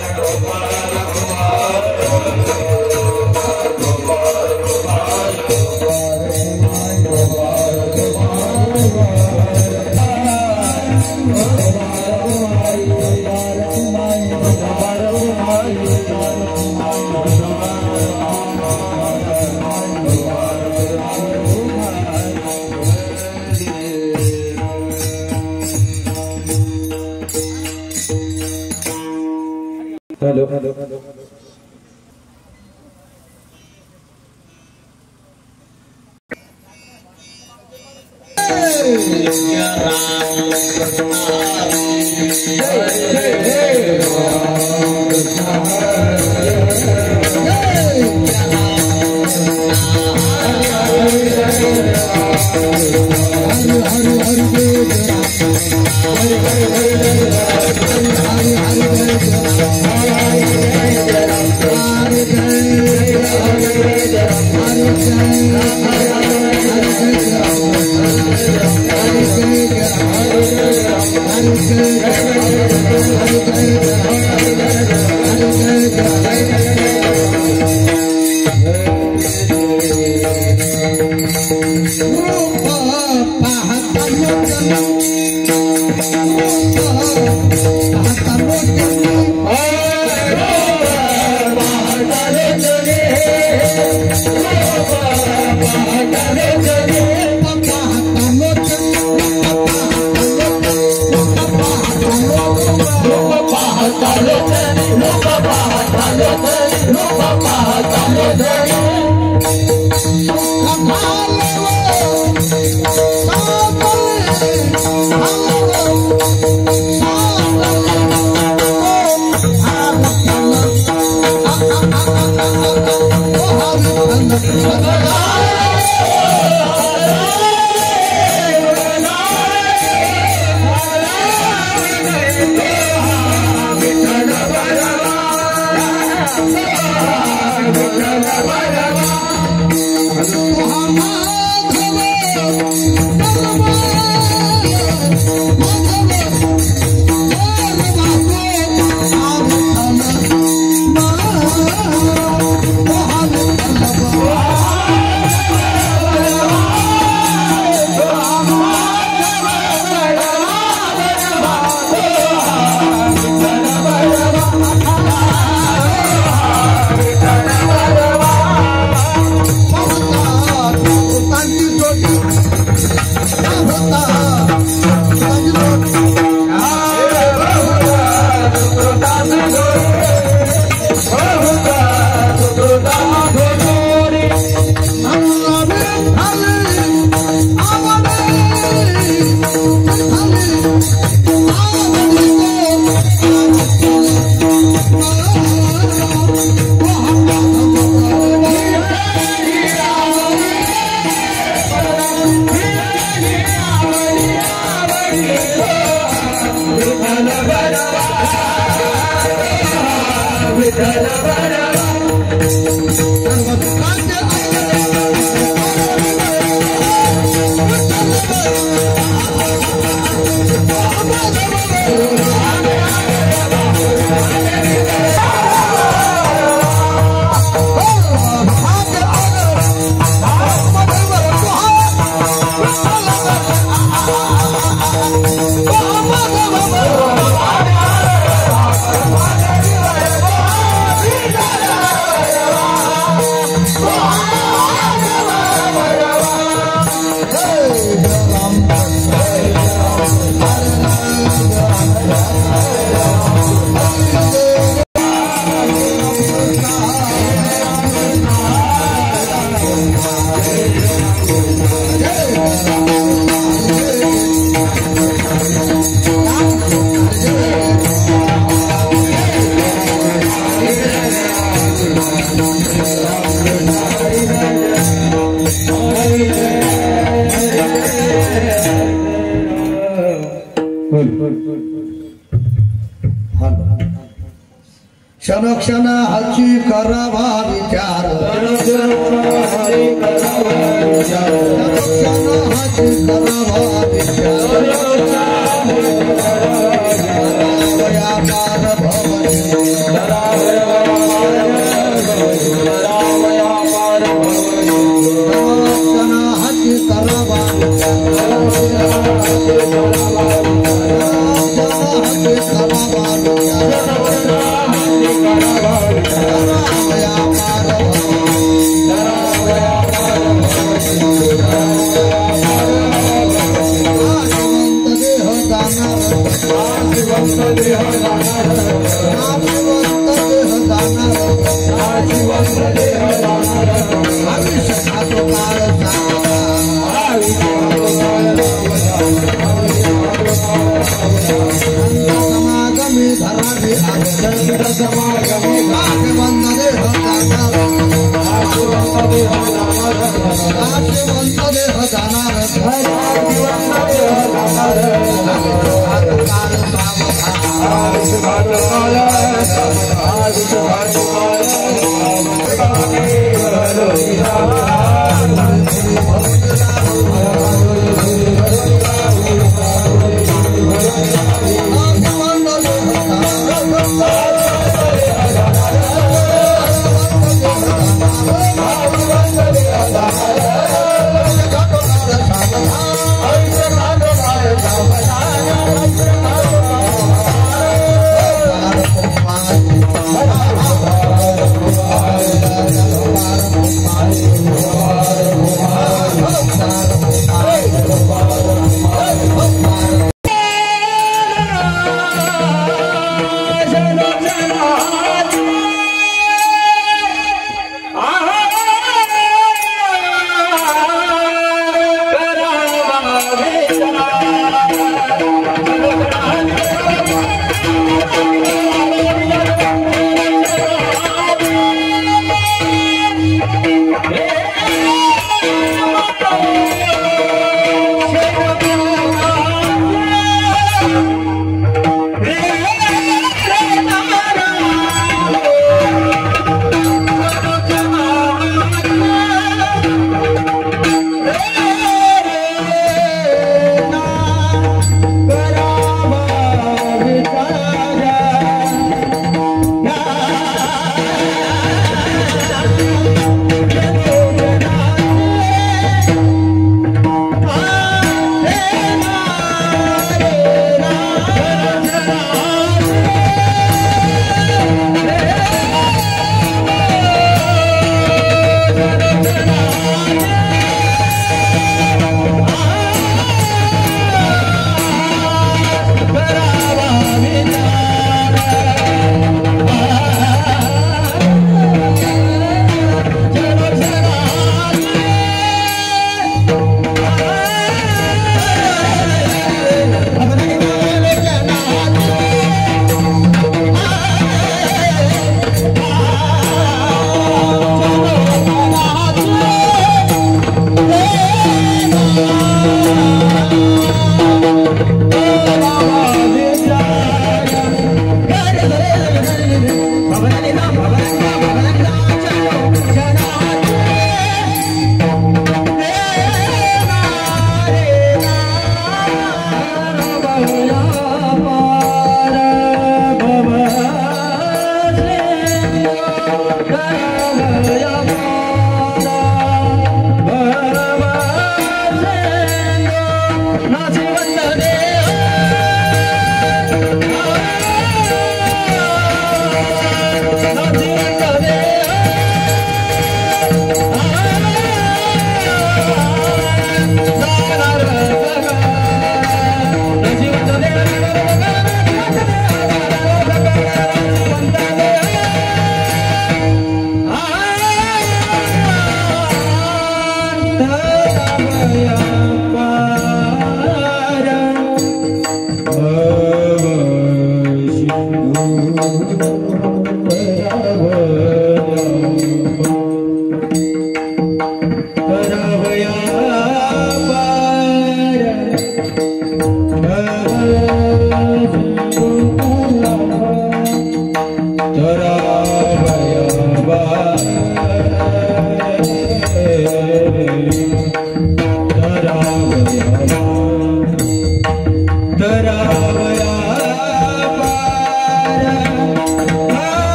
Hello क्षण क्षण हची करावा विचार क्षण हची करावा विचार Hare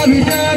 विठ्ठल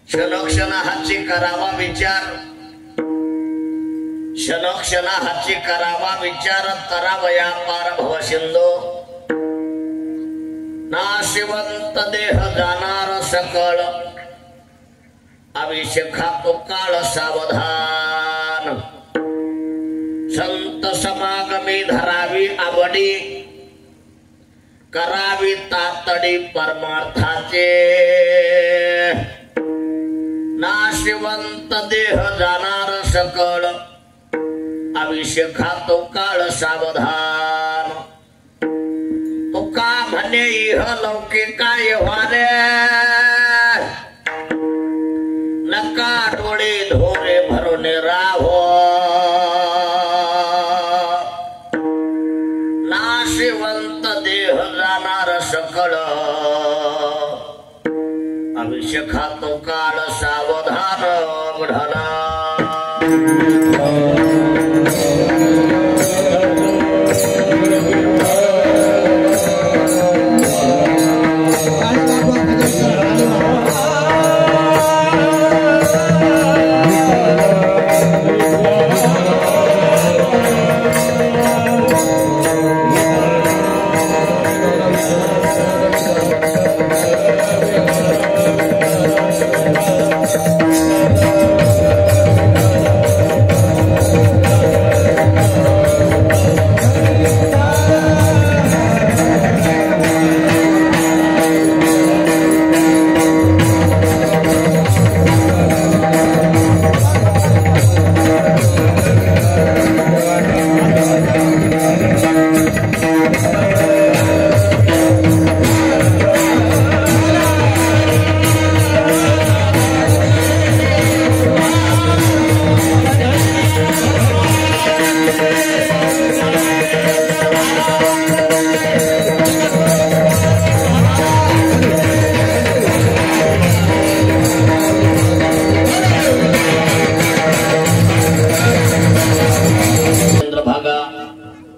क्षणोक्षणाची करावा विचार, क्षणोक्षणाची करावा विचार, तरावया पार भव सिंधू. नाशिवंत देह जाणार सकळ, अभिषेखा तो काळ सावधान. संत समागमी धरावी आवडी, करावी तातडी परमार्थाचे. नाशिवंत देह जाणार सकळ, अभिषेखा तो काळ सावधान. तुका म्हणे इह लौकिकाय व्हारे, नका डोळे धोरे भरून राहो. नाशिवंत देह जाणार सकळ, अभिषेखा तो काळ सावधान. घडला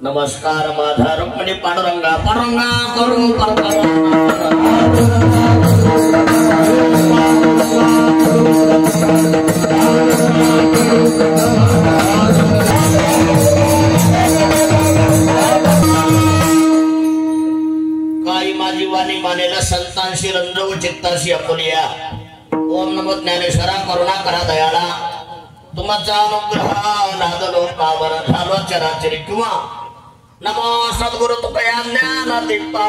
नमस्कार माझा रुक्मिणी पांडुरंगा पांडुरंगा करू काही माझी वाणी मानेला संतांशी रंजवू चित्ताशी अपुलिया. ओम नमो ज्ञानेश्वरा करुणा करा दयाळा. तुमचा अनुग्रह नादलो पावन झालो चराचरी किंवा. नमो सद्गुरु तुकया ज्ञान दीपा.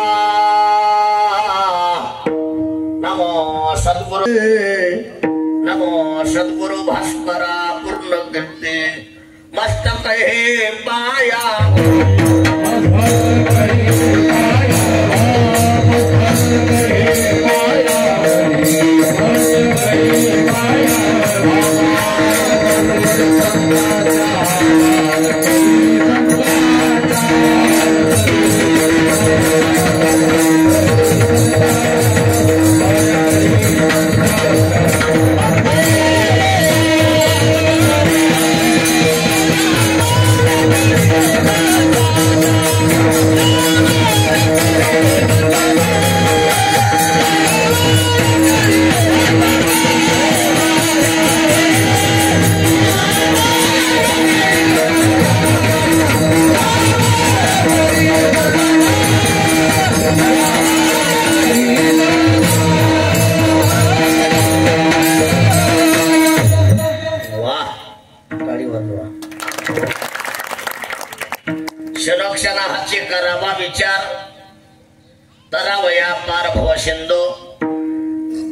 नमो सद्गुरु, नमो सद्गुरु भास्करा पूर्ण कीर्ती. मस्तक हे पाया क्षणोक्षणाची करावा विचार, तरावया पार भव सिंधू.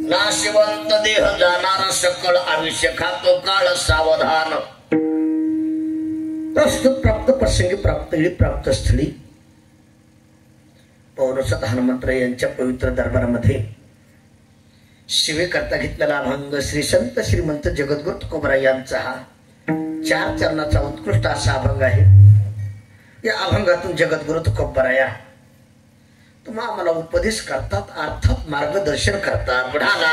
नाशिवंत देह जाणार सकळ, अभिषेखा तो काळ सावधान. प्रस्तुत प्राप्त प्रसंगी प्राप्त वेळी प्राप्त स्थळी पौरसत हनुमंतराय यांच्या पवित्र दरबारामध्ये शिवे करता घेतलेला अभंग श्री संत श्रीमंत जगद्गुरु तुकोबराय यांचा हा 4 चरणाचा उत्कृष्ट असा अभंग आहे. या अभंगातून जगद्गुरु तुकोबराया तुम्हा आम्हाला उपदेश करतात, अर्थात मार्गदर्शन करतात. बुढाला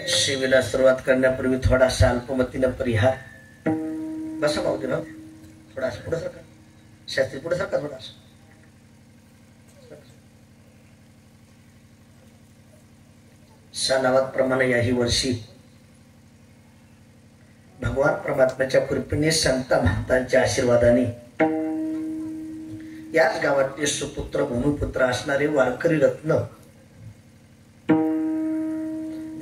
शिवेला सुरुवात करण्यापूर्वी थोडासा अल्पमतीनं परिहार. बसा भाऊजीराव, थोडासा पुढे सरका. शास्त्री पुढे सारखा थोडा सणावाप्रमाणे याही वर्षी भगवान परमात्म्याच्या कृपेने संत महंतांच्या आशीर्वादाने याच गावातले सुपुत्र भूमिपुत्र असणारे वारकरी रत्न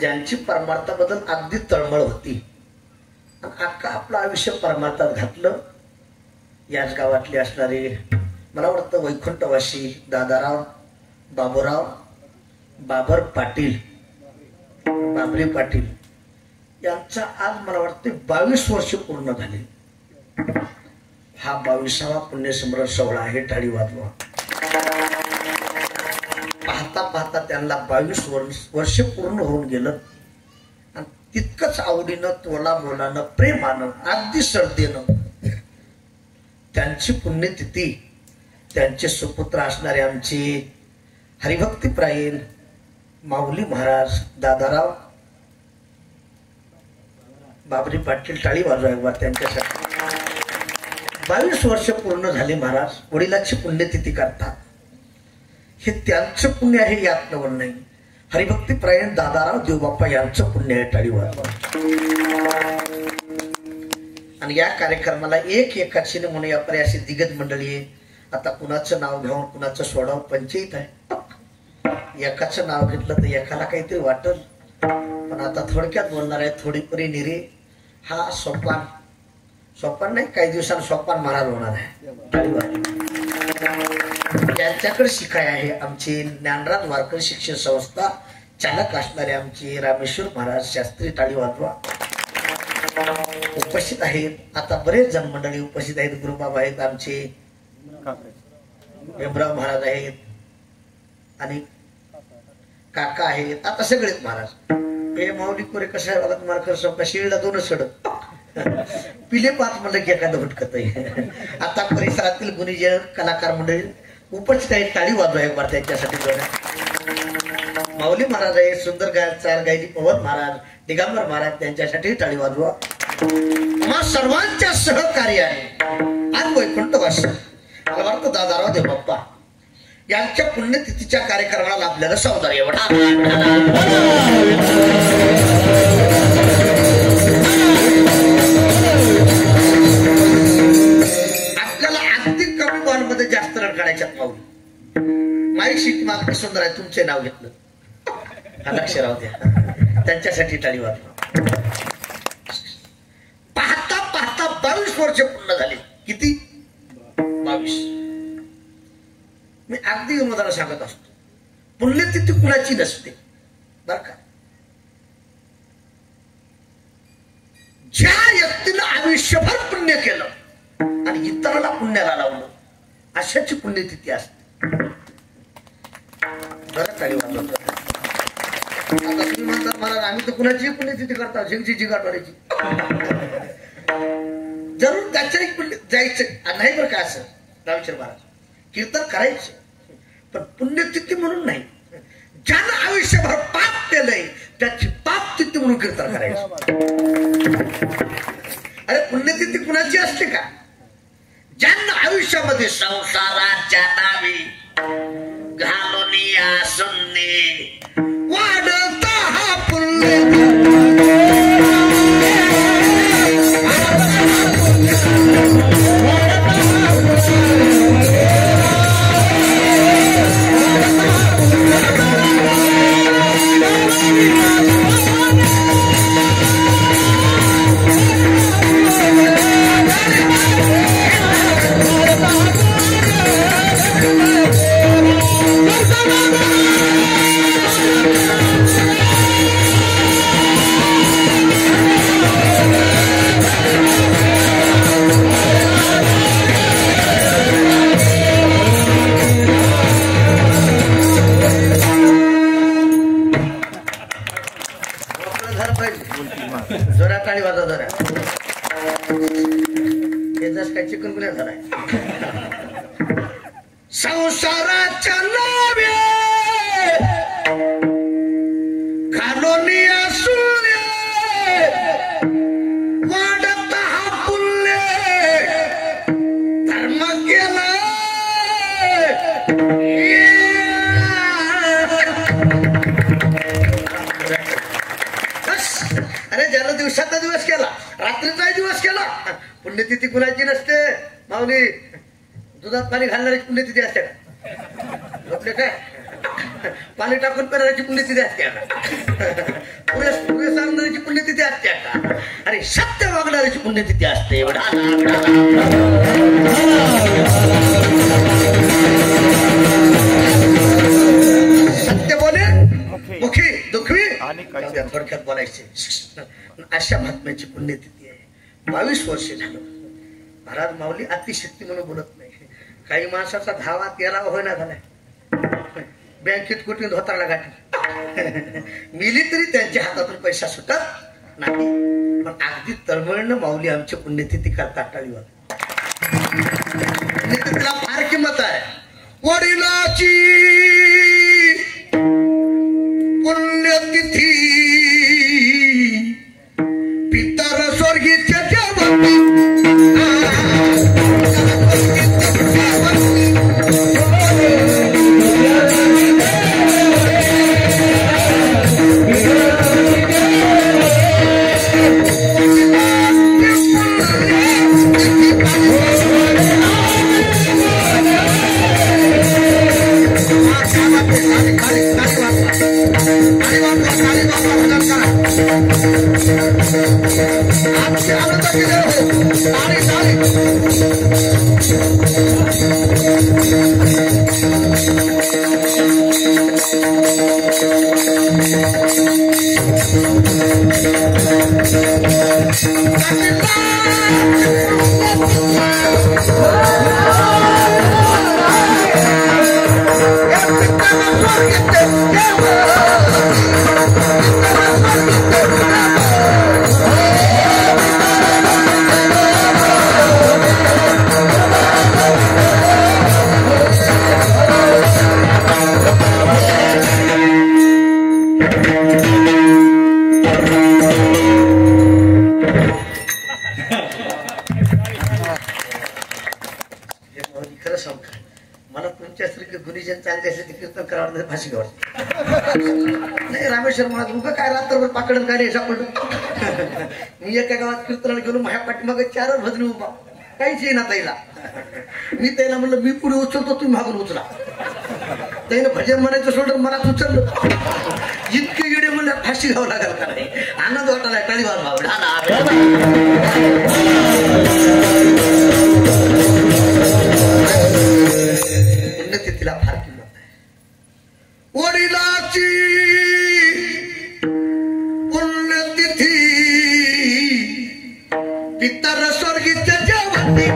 ज्यांची परमार्थाबद्दल अगदी तळमळ होती आणि अख्खा आपलं आयुष्य परमार्थात घातलं, याच गावातले असणारे मला वाटतं वैकुंठवासी दादाराव बाबूराव बाबर पाटील बाबरे पाटील यांचा आज मला वाटते 22 वर्ष पूर्ण झाले. हा 22वा पुण्यस्मरण सोहळा आहे. टाळी वाजवा. पाहता पाहता त्यांना 22 वर्ष पूर्ण होऊन गेलं आणि तितकंच आवडीनं तोला बोलानं प्रेमानं अगदी श्रद्धेनं त्यांची पुण्यतिथी त्यांचे सुपुत्र असणारे आमचे हरिभक्तीप्रायण माऊली महाराज दादाराव बाबरी पाटील. टाळी वाजवा एकबार त्यांच्यासाठी. 22 वर्ष पूर्ण झाले महाराज वडिलांची पुण्यतिथी करतात. हे त्यांचं पुण्य आहे यात नवल नाही. हरिभक्तीप्रायण दादाराव देवबाप्पा यांचं पुण्य आहे. टाळी वाजवा. आणि या कार्यक्रमाला एकाक्षीने म्हणून या पर्याय अशी दिग्गज मंडळी आहे. आता कुणाचं नाव घ्यावं कुणाचं सोडावं पंचायत आहे. एकाचं नाव घेतलं तर एकाला काहीतरी वाटल, पण आता थोडक्यात बोलणार आहे. थोडीपरी निरे हा सोपान नाही, काही दिवसांनी सोपान महाराज होणार आहे. त्यांच्याकडे शिकाय आहे आमची ज्ञानराज वारकरी शिक्षण संस्था चालक असणारे आमचे रामेश्वर महाराज शास्त्री. टाळी वाजवा. उपस्थित आहेत आता बरेच जण मंडळी उपस्थित आहेत. गुरुबाबा आहेत आमचे, भीमराव महाराज आहेत आणि काका आहेत. आता सगळेच महाराज हे माऊली कोरे कसं आहे बघा तुम्हाला कसं का शिळला 2 सडक पिले 5 म्हणलं की एखादं भटकत आहे. आता परिसरातील गुणीजन कलाकार मंडळी उपस्थित आहेत. टाळी वाजवा एक बार त्यांच्यासाठी. माऊली महाराज आहे, सुंदर चाल गायली पवन महाराज, दिगंबर महाराज त्यांच्यासाठी टाळी वाजवा. सर्वांच्या सहकार्याने आज वैकुंठवासी मला वाटतं दादाराव देवबाप्पा यांच्या पुण्यतिथीच्या कार्यक्रमाला आपल्याला सावधान एवढा आपल्याला अगदी कमी बॉलमध्ये जास्त रन काढायच्यात. माऊली माईक शीट मागणी सुंदर आहे. तुमचे नाव घेतलं हा लक्ष राहू द्या. त्यांच्यासाठी टाळी वाजवा. पाहता पाहता 22 वर्ष पूर्ण झाले. किती? 22. मी अगदी विनोदाला सांगत असतो पुण्यतिथी कुणाची नसते बर का. ज्या व्यक्तीनं आयुष्यभर पुण्य केलं आणि इतराला पुण्याला लावलं अशाची पुण्यतिथी असते. बरं टाळी वाजवत. आता तुम्ही म्हणतात मला आम्ही तर कुणाची पुण्यतिथी करता झिंगची जिगाटवाड्याची. जरूर त्याच्या जायचं नाही बरं का. असं रामेश्वर महाराज कीर्तन करायचं पण पुण्यतिथी म्हणून नाही. ज्यानं आयुष्यभर पाप केलंय त्याची पाप तिथी म्हणून कीर्तन करायचं. अरे पुण्यतिथी कुणाची असते का? ज्यांना आयुष्यामध्ये संसाराच्या नावी घालून या सुन्नी वाढता हा पुण्य. संसाराच्या नावे घालून सुने वाढत हा पुण्य धर्म केला रात्रीचाही दिवस केला. पुण्यतिथी कुणाची नसते माऊली. दुधात पाणी घालणाऱ्याची पुण्यतिथी असते का? म्हटले काय पाणी टाकून करणाऱ्याची पुण्यतिथी असते का? पुढे सांगणाऱ्याची पुण्यतिथी असते का? अरे सत्य वागणाऱ्याची पुण्यतिथी असते. सत्य बोले मुखी दुखवी थोडक्यात बोलायचे. अशा महात्म्याची पुण्यतिथी आहे. 22 वर्ष झालं. महाराज माऊली अतिशक्ती म्हणून बोलत नाही. काही माणसाचा धावा 13 होईना झालाय. बँकेत कुठे धोतारला गाठी मिली तरी त्यांच्या हातातून पैसा सुटत नाही. पण अगदी तळमळीनं माऊली आमची पुण्यतिथी करतात. टाळीवर पुण्यतिथीला फार किंमत आहे. वडिलाची पुण्यतिथी पितर स्वर्गीच्या जेवती काय रात्रभर पाकडन काय सापडलं. मी एका गावात कीर्तनाला गेलो. माझ्या पाठीमागे 4 भजनी उभा. काहीच येईना ताईला. मी त्याला म्हणलं मी पुढे उचलतो तुम्ही मागून उचला. त्याने भजन म्हणायचं सोडून मला उचललं. इतके येडे म्हणलं फाशी घ्यावं लागेल का नाही. आनंद वाटायला टाळीवार भावडा. पुण्यतिथीला फार किंमत आहे. वडिलाची पुण्यतिथी पितर स्वर्गीच्या जेवती.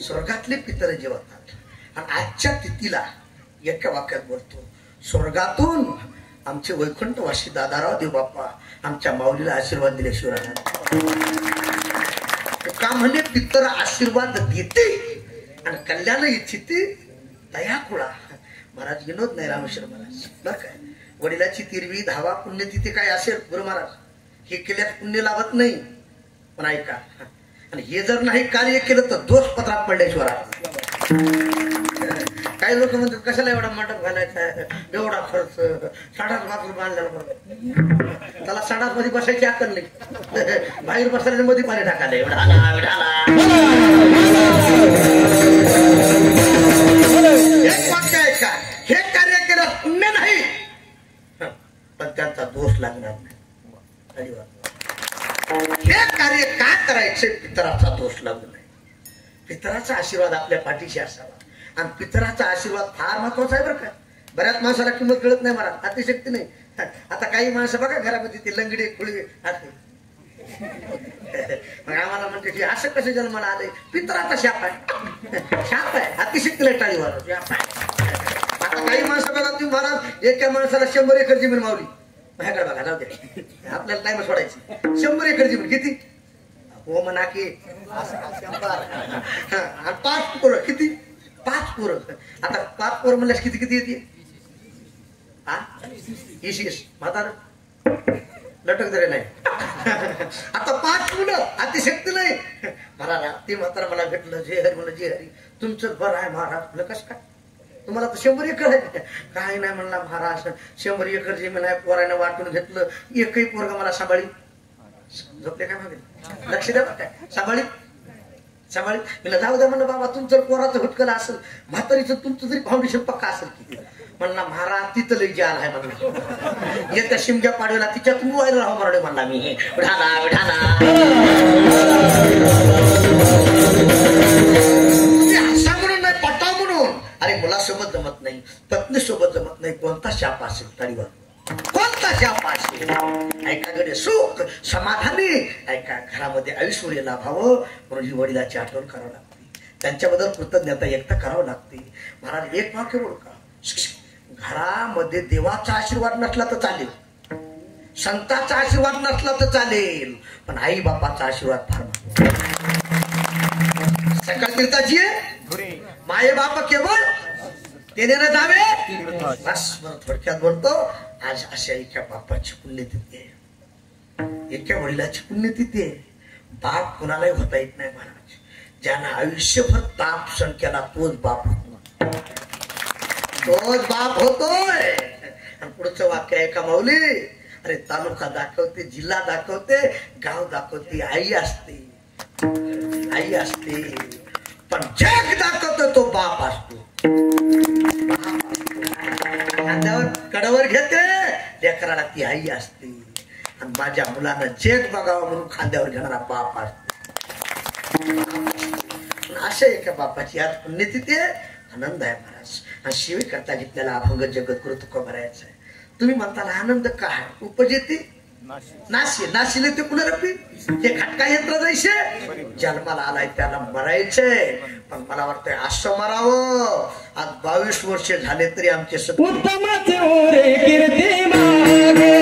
स्वर्गातले पितर जेवतात. आणि आजच्या तिथीला एका वाक्यात बोलतो. स्वर्गातून आमचे वैकुंठवासी दादाराव देव बाप्पा आमच्या माऊलीला आशीर्वाद दिल्याशिवाय का म्हणे पितर आशीर्वाद देते आणि कल्याण इच्छिते दया खुळा. महाराज विनोद नाही रामेश्वर महाराज बर काय. वडिलाची तिरवी धावा पुण्यतिथी काय असेल गुरु महाराज हे केल्यास पुण्य लाभत नाही. पण ऐका आणि हे जर नाही कार्य केलं तर दोष पत्रात पडल्याशिवाय. काही लोक म्हणतात कशाला एवढा मंडप घालायचा एवढा खर्च. 7.5 लाख रुपये आणल्याला बरोबर. त्याला 7.5 मध्ये बसायची अक्कल नाही. बाहेर बसल्याने मध्ये पाणी टाकायला एवढा. एक वाक्य आहे का हे कार्य केलं पुण्य नाही पण त्यांचा दोष लागणार नाही. हे कार्य का करायचे पितराचा दोष लागू नये. पितराचा आशीर्वाद आपल्या पाठीशी असावा. आणि पितराचा आशीर्वाद फार महत्वाचा आहे बरं का. बऱ्याच माणसाला किंमत कळत नाही मला. अतिशक्ती नाही. आता काही माणसं बघा घरामध्ये ते लंगडे खुळी असते. मग आम्हाला म्हणते की असं कसं जन्माला आलंय. पितराचा शाप आहे. शाप आहे. अतिशक्तीला टाळीवार शाप आहे. आता काही माणसं बघा तुम्ही महाराज एका माणसाला 100 एकर जमीन मावली. माझ्याकडे बघा जाऊ दे आपल्याला टाइम सोडायची. 100 एकर जमीन किती हो म्हणा की 5 पोरं किती 5 पोरं. आता 5 पोरं म्हणल्यास किती किती येते हा 20 म्हातार लटक जरे नाही. आता 5 मुलं अतिशक्ती नाही. महाराज ते म्हातारा मला भेटलं जे हरी म्हणलं जे हरी तुमचं बरं आहे महाराज. कसं काय तुम्हाला तर 100 एकर आहे. काही नाही म्हणला महाराज, 100 एकर जमीन आहे, पोरानं वाटून घेतलं, एकही पोरगा मला सांभाळी झोपले काय मागे लक्ष द्या काय सांभाळी मला जाऊ द्या म्हणलं. बाबा तुमचं पोराचं हुटकल असेल, म्हातारीचं तुमचं तरी फाउंडेशन पक्का असेल की म्हणला महाराज तिथं लई जाल आहे म्हणलं. येत्या शिमग्या पाडवेला तिच्यात मोबाईल राहू मरडे म्हणला मी. विठाला विठाला असा म्हणून नाही, पटा म्हणून. अरे मुलासोबत जमत नाही, पत्नी सोबत जमत नाही, कोणता शाप असेल तरीवर कोणता शाप असेल. ऐकाकडे सुख समाधानी, ऐका घरामध्ये ऐश्वर्य लाभावं म्हणून ही वडिलाची आठवण करावं लागते, त्यांच्याबद्दल कृतज्ञता व्यक्त करावं लागते. महाराज एक वाक्य बोल का, घरामध्ये देवाचा आशीर्वाद नसला तर चालेल, संतांचा आशीर्वाद नसला तर चालेल, पण आई बापाचा आशीर्वाद फार सकल तीर्थाची माये बाप केवळ तेने न जावे. बस थोडक्यात बोलतो, आज अशा एका बापाची पुण्यतिथी आहे, एका वडिलाची पुण्यतिथी आहे. बाप कुणालाही होता येत नाही महाराज. ज्यानं आयुष्यभर ताप सण केला तोच बाप होतो, तोच बाप होतोय. आणि पुढचं वाक्य आहे का माऊली, अरे तालुका दाखवते, जिल्हा दाखवते, गाव दाखवते, आई असते, आई असते, पण जग दाखवतो तो बाप असतो. खांद्यावर कडावर घेते लेकराला ती आई असते, आणि माझ्या मुलानं जग बघावं म्हणून खांद्यावर घेणारा बाप असतो. अशा एका बापाची आज पुण्यतिथी आहे, आनंद आहे महाराज. आणि शिवी करता घेतलेला अभंग जगद्गुरु तुकोबरायांचा आहे. तुम्ही म्हणताला आनंद काय उपजेती नाशी, नाशिले ते पुनरपी, ते खटका यंत्र जायचे, जन्माला आलाय त्याला मरायचंय. पण मला वाटतंय असं मरावं. आज 22 वर्ष झाले तरी आमचे उत्तमाचे ओरे कीर्ती मागे,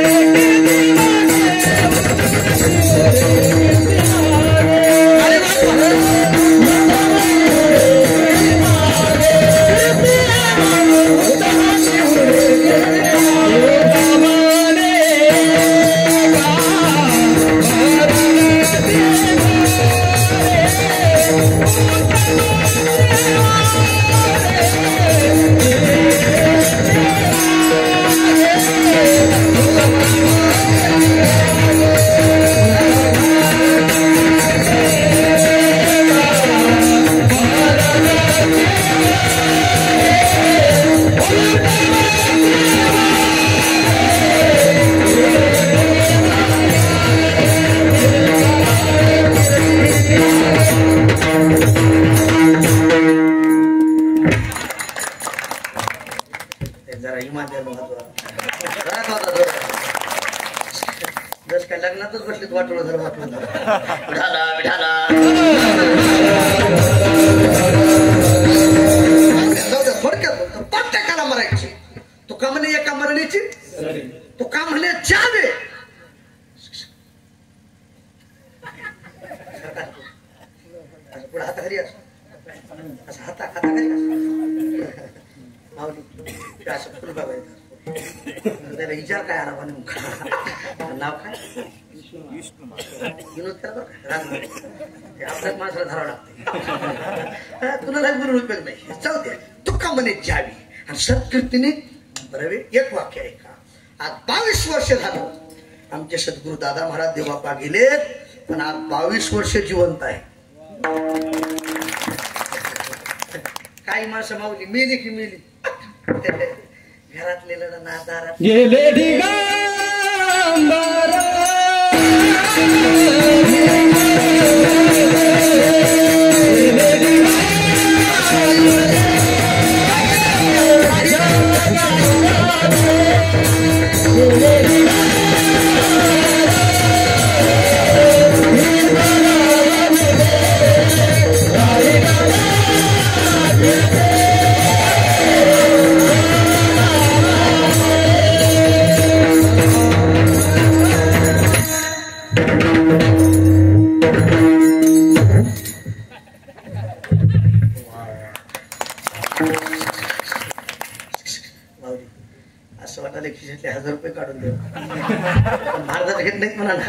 लग्नातच बसलीत वाटोळ धर वाटोळ धर विठाला विठाला. थोडक्यात बोलतो, प्रत्येकाला मरायची. तुका म्हणे एका मरणीची, तुका म्हणे जावे. पुढे हाता घरी असं हाता हाता घरी माऊली असं फुल बघायचं. त्याला विचार काय आला म्हणे नाव काय विनोद करा बरं का, आपल्याच माणसाला धरावं लागते. कुणाला बोलून उपयोग नाही. जाऊ द्या. तुका म्हणे जावी आणि सत्कृतीने बरवे. एक वाक्य आहे का, आज 22 वर्ष झालं आमचे सद्गुरू दादा महाराज देवापा गेलेत, पण आज 22 वर्ष जिवंत आहे. काही माणसं माऊली मेली की मेली, घरातले ना दारात गेले दिगंबर. असं वाटायला खिशातले 1000 रुपये काढून देऊ, भारतात घेत नाहीत म्हणा ना.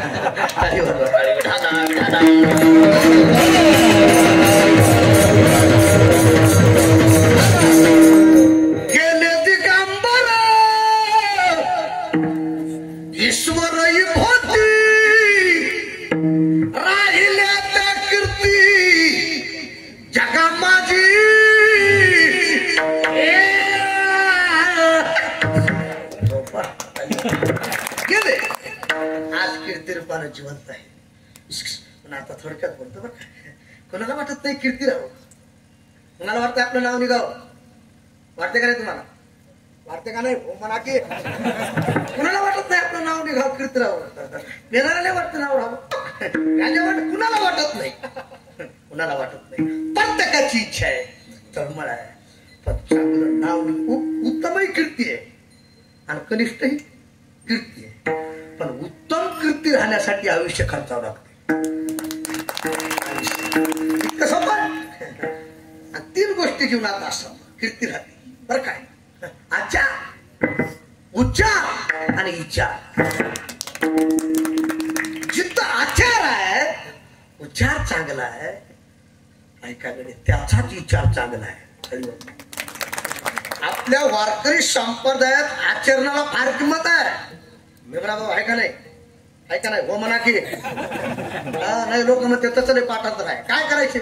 ईश्वरही भोवती राहिल्या त्या कीर्ती जगा माझी गेले. आज कीर्ती रूपानं जिवंत आहे. पण आता थोडक्यात बोलतो बरं. कोणाला वाटत नाही कीर्ती राहावं. कोणाला वाटतं आपलं नाव निघावं. वाटते का नाही तुम्हाला? वाटते का नाही? म्हणा की कुणाला वाटत नाही आपलं नाव निघावं, कीर्ती राहावं. येणाऱ्याला वाटतं नाव राहावं. कुणाला वाटत नाही. कुणाला वाटत नाही. प्रत्येकाची इच्छा आहे, तळमळ आहे. पण चांगलं नाव उत्तमही कीर्ती आहे आणि कनिष्ठही कीर्ती आहे. पण उत्तम कीर्ती राहण्यासाठी आयुष्य खर्चावं लागतं. कसं पण 3 गोष्टी जीवनात असतात कीर्ती राहते. बरं काय? आचार, उच्चार आणि विचार. जिथं आचार आहे, उच्चार चांगला आहे, ऐकाकडे त्याचाच विचार चांगला आहे. आपल्या वारकरी संप्रदायात आचरणाला फार किंमत आहे. मेमरा भाऊ आहे का नाही? आहे का नाही? हो म्हणा की नाही. लोक म्हणते तसं नाही, पाठांतर आहे. काय करायचे?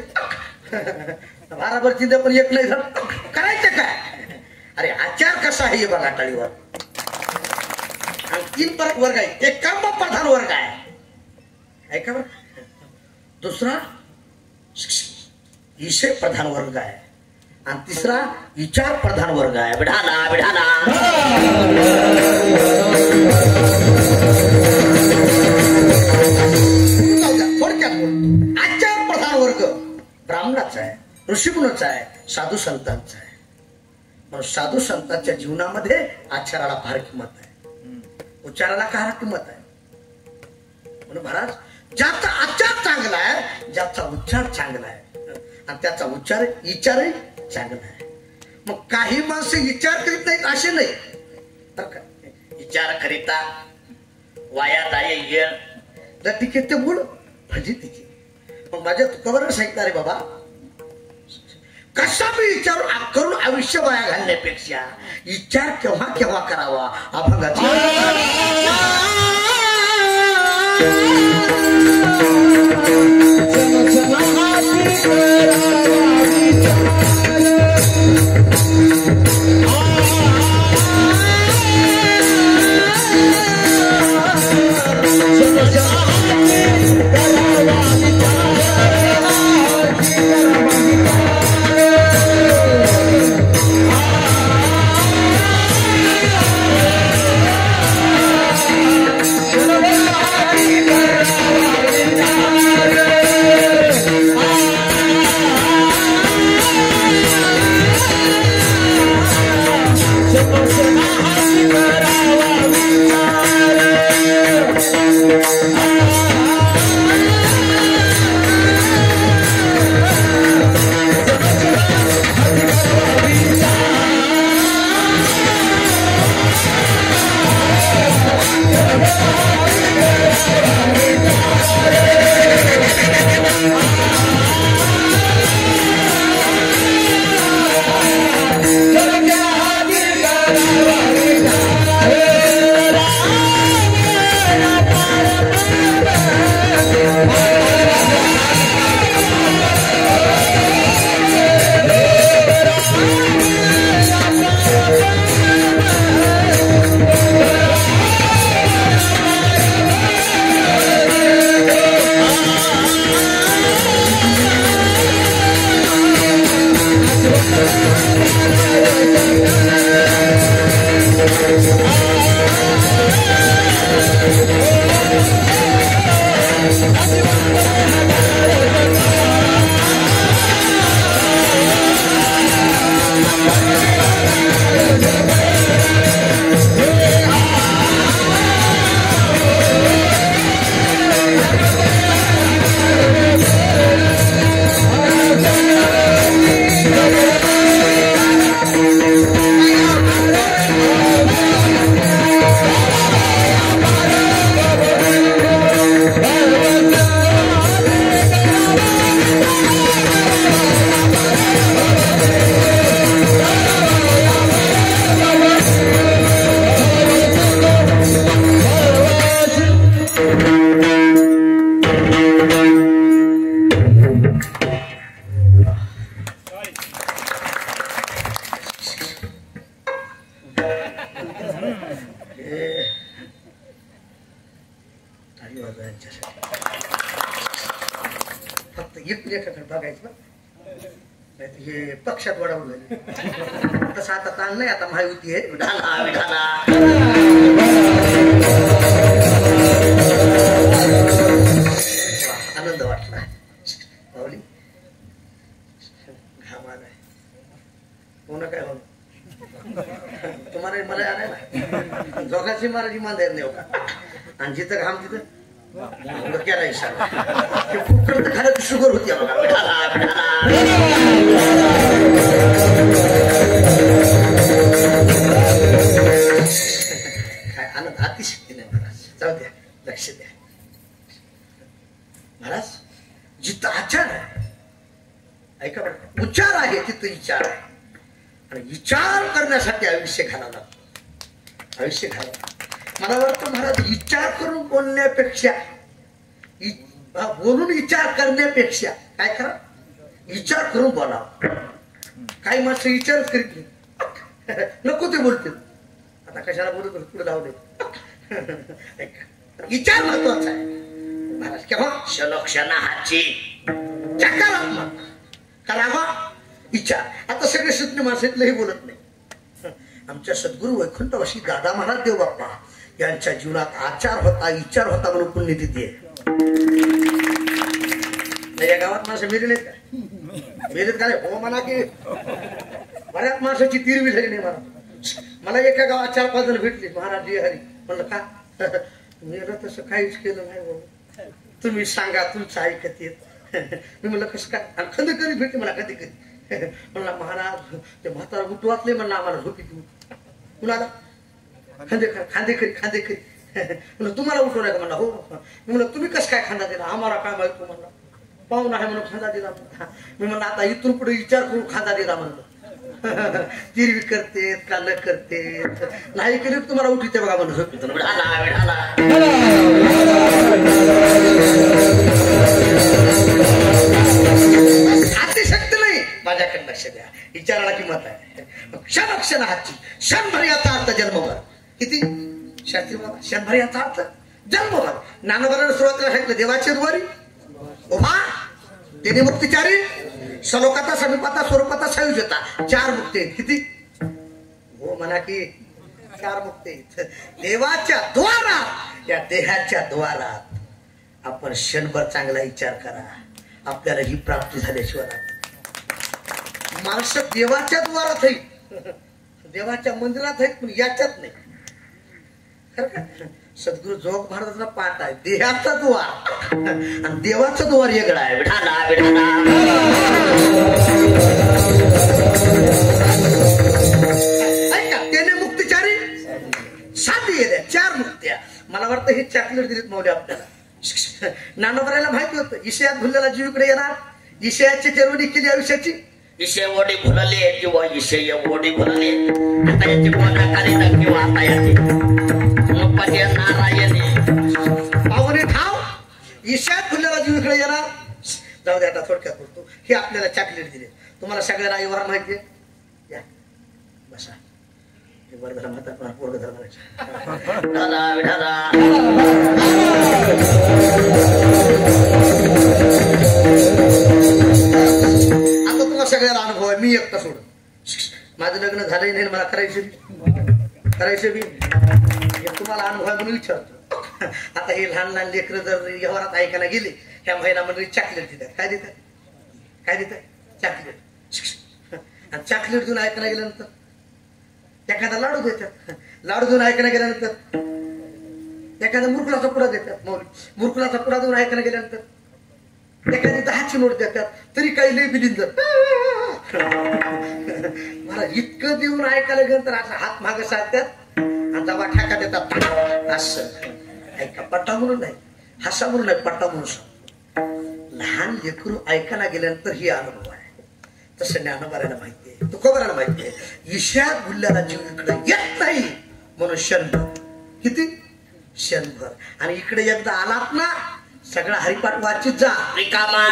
12 चिंता पण एक नाही झालं, करायचं काय? अरे आचार कसा आहे हे बघा टाळीवर. आणि 3 परत वर्ग आहे. एक काम प्रधान वर्ग आहे का बरं. दुसरा विषय प्रधान वर्ग आहे आणि तिसरा विचार प्रधान वर्ग आहे. बिढाना बिढाना थोडक्यात बोलतो. आचार प्रधान वर्ग ब्राह्मणाचा आहे, ऋषिमुनाचा आहे, साधू संतांचा आहे. म्हणून साधू संतांच्या जीवनामध्ये आचाराला फार किंमत आहे, उच्चाराला फार किंमत आहे. म्हणून महाराज ज्याचा आचार चांगला आहे, ज्याचा उच्चार चांगला आहे आणि त्याचा विचारही चांगला आहे. मग काही माणसं विचार करीत नाहीत असे नाही बरं का. विचार करिता वाया दाय येळ रटिके ते मूळ म्हणजे तिची. मग माझ्या तुकावर सांगितलं रे बाबा, कसा मी विचार करून आयुष्य वाया घालण्यापेक्षा विचार केव्हा केव्हा करावा. अभंगाचा फक्त एक लेखाकडे बघायचं हे पक्षात वडावून झाले तसं आता ताण नाही आता महायुती आहे आनंद वाटला पावली घाम आलाय कोणा काय म्हणून तुम्हाला मला आणायला दोघांची महाराज इमानदार नाही होता आणि जिथं घाम तिथं केला इशारा खाण्यात शुगर होती बघा काय आनंद अतिशक्ती नाही महाराज जाऊ द्या लक्ष द्या महाराज जिथं आचार आहे ऐका बरं उच्चार आहे तिथं विचार आहे आणि विचार करण्यासाठी आयुष्य घालावं लागतं आयुष्य घालावं मला वाटतं महाराज विचार करून बोलण्यापेक्षा बोलून विचार करण्यापेक्षा काय करा विचार करून बोलावं काही माणसं विचारच करीत नाही नको ते बोलतील आता कशाला बोलत पुढे लावले विचार महत्वाचा आहे महाराज केव्हा क्षणोक्षणा हाची सकारात्मक करावा विचार आता सगळे सुज्ञ माणसातलंही बोलत नाही आमच्या सद्गुरू वैकुंठवासी दादा महाराज देव बाप्पा यांच्या जीवनात आचार होता विचार होता म्हणून पुण्यतिथी आहे या गावात माणसं मेलेत का मेलेत का हो म्हणा की बऱ्याच माणसाची तिरवी झाली नाही मला एका गावात 4-5 जण भेटले महाराज जी हरी म्हणलं का मेलं तसं काहीच केलं नाही बाबा तुम्ही सांगा तुमचं ऐकत येत मी म्हणलं कसं काय आणि कधी कधी भेटते मला कधी कधी म्हणला महाराज ते म्हातारा उठवातले म्हणलं आम्हाला झोपी तुम्ही कुणाला खांदेकरी म्हणलं तुम्हाला उठवलं का म्हणला हो मी म्हणलं तुम्ही कसं काय खांदा दिला आम्हाला काय माहिती म्हणलं पाहून आहे म्हणून खांदा दिला मी म्हणलं आता इथून पुढे विचार करून खांदा दिला म्हणलं तिरवी करते का न करते नाही केली तुम्हाला उठीते बघा म्हणून झोपी अतिशक्ती नाही माझ्याकडे लक्ष द्या विचाराला किंमत आहे क्षण हातची क्षणभर याचा अर्थ जन्मभर किती शास्त्री बाबा क्षणभर याचा अर्थ जन्मभर ज्ञानोबाला सुरुवातीला सांगितलं देवाची द्वारी उभा तेने मुक्तिचारी सलोकाता समीपाता स्वरूपाता संयुजता 4 मुक्ती आहेत किती हो म्हणा की 4 मुक्ती आहेत देवाच्या द्वारात या देहाच्या द्वारात आपण क्षणभर चांगला विचार करा आपल्याला ही प्राप्ती झाल्याशिवाय माणसं देवाच्या द्वारात आहे देवाच्या मंदिरात आहेत पण याच्यात नाही खरं का सद्गुरु जोग महाराजांचा पाठ आहे देहाचा द्वार आणि देवाचा द्वार वेगळा आहे ऐका त्याने मुक्तिचारी 7 येत्या 4 मुक्त्या मला वाटतं हे चॉकलेट दिलीत मौली आपल्याला ज्ञानोबराला माहिती होतं ईशयात भुललेला जीव इकडे येणार ईशयाची चरवणी केली आयुष्याची ईशय ओढी भुलले किंवा ईशय ओढी भुलले आता याची कोणाकारी किंवा आता याची नारायणी पाहुणे ठाव ईशात भुललेला जीव इकडे येणार जाऊ दे आता थोडक्यात बोलतो हे आपल्याला चॉकलेट दिले तुम्हाला सगळ्यांना व्यवहार माहिती आहे या बसा हे बरं झालं म्हणतात पोरग धर्म आता तुम्हाला सगळ्याला अनुभव आहे मी एकटा सोडून माझं लग्न झालंही नाही मला करायचं बी तुम्हाला अनुभव म्हणून विचारतो आता हे लहान लेकरं जर व्यवहारात ऐकायला गेले ह्या महिला मंडळी चॉकलेट देतात काय देतात चॉकलेट आणि चॉकलेट देऊन ऐकायला गेल्यानंतर एखादा लाडू देतात लाडू देऊन ऐकायला गेल्यानंतर एखादा मुरकुलाचा पुडा देतात मौली मुरकुलाचा पुडा देऊन ऐकायला गेल्यानंतर एखादी 10ची नोट देतात तरी काही लय बिलिंद मला इतकं देऊन ऐकायला गेल्यानंतर असं हात मागे साधतात आणि जवा ठाका देतात असं ऐका पट्टा म्हणून नाही हसा म्हणून नाही पट्टा म्हणून लहान लेकरू ऐकायला गेल्यानंतर ही अनुभव आहे तसं ज्ञानोबाराला माहिती आहे तुकोबाराला माहिती आहे ईशात भुलल्याला जीव इकडे येत नाही म्हणून क्षणभर किती क्षणभर आणि इकडे एकदा आलात ना सगळा हरिपाठ वाचित जा रिकामा